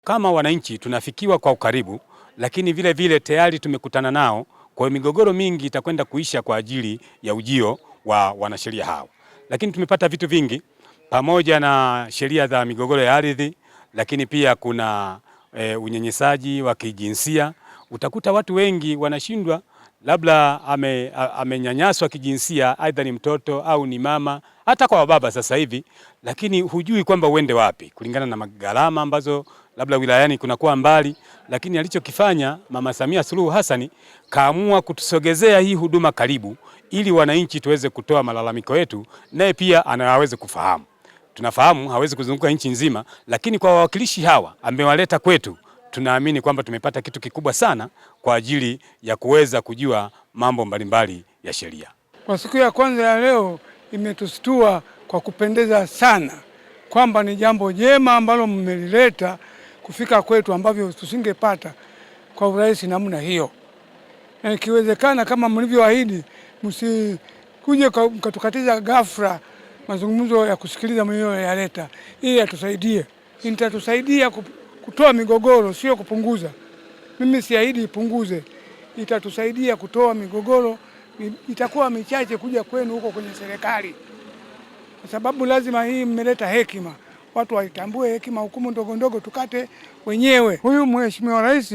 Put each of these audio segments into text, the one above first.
Kama wananchi tunafikiwa kwa ukaribu, lakini vile vile tayari tumekutana nao, kwa migogoro mingi itakwenda kuisha kwa ajili ya ujio wa wanasheria hao. Lakini tumepata vitu vingi pamoja na sheria za migogoro ya ardhi, lakini pia kuna unyanyasaji wa kijinsia. Utakuta watu wengi wanashindwa, labda amenyanyaswa kijinsia, aidha ni mtoto au ni mama, hata kwa baba sasa hivi, lakini hujui kwamba uende wapi kulingana na gharama ambazo labda wilayani kunakuwa mbali. Lakini alichokifanya Mama Samia Suluhu Hassan, kaamua kutusogezea hii huduma karibu, ili wananchi tuweze kutoa malalamiko yetu, naye pia anaweze kufahamu. Tunafahamu hawezi kuzunguka nchi nzima, lakini kwa wawakilishi hawa amewaleta kwetu, tunaamini kwamba tumepata kitu kikubwa sana kwa ajili ya kuweza kujua mambo mbalimbali ya sheria. Kwa siku ya kwanza ya leo imetustua kwa kupendeza sana, kwamba ni jambo jema ambalo mmelileta kufika kwetu, ambavyo tusingepata kwa urahisi namna hiyo. Na ikiwezekana, kama mlivyoahidi, msikuje mkatukatiza ghafla mazungumzo ya kusikiliza mwenyewe yaleta, ili atusaidie. Itatusaidia kutoa migogoro, sio kupunguza. Mimi siahidi ipunguze, itatusaidia kutoa migogoro. Itakuwa michache kuja kwenu huko kwenye serikali, kwa sababu lazima hii mmeleta hekima, watu waitambue hekima. Hukumu ndogo ndogo tukate wenyewe. Huyu Mheshimiwa Rais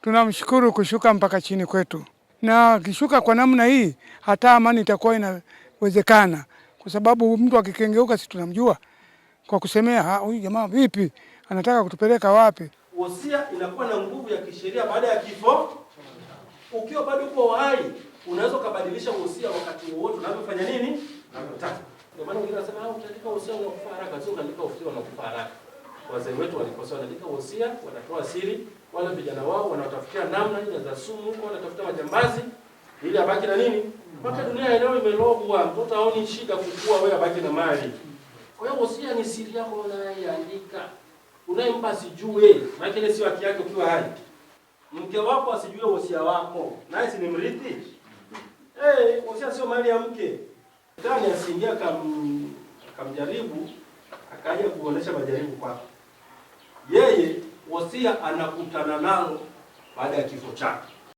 tunamshukuru kushuka mpaka chini kwetu, na kishuka kwa namna hii hata amani itakuwa inawezekana, kwa sababu mtu akikengeuka, si tunamjua kwa kusemea huyu jamaa vipi, anataka kutupeleka wapi. Wosia inakuwa na nguvu ya kisheria baada ya kifo. Ukiwa bado uko hai, unaweza kubadilisha wosia wakati wowote unapofanya nini? Unataka. Ndio maana wengine wanasema utaandika wosia unakufa haraka, sio unaandika wosia unakufa haraka. Wazee wetu walikosoa, wanaandika wosia, wanatoa siri, wale vijana wao wanatafutia namna hizo za sumu huko, wanatafuta majambazi ili abaki na nini? Mpaka dunia leo imelogwa, mtoto haoni shida kukua, wewe abaki na mali. Kwa hiyo wosia ni siri yako unayoandika. Unayempa sijue, maana ile si haki yake ukiwa hai. Mke wako asijue wosia wako, naye si ni mrithi? Wosia sio mali ya mke. Tani asiingia akamjaribu, akaja kuonesha majaribu kwake. Yeye wosia anakutana nalo baada ya kifo chake.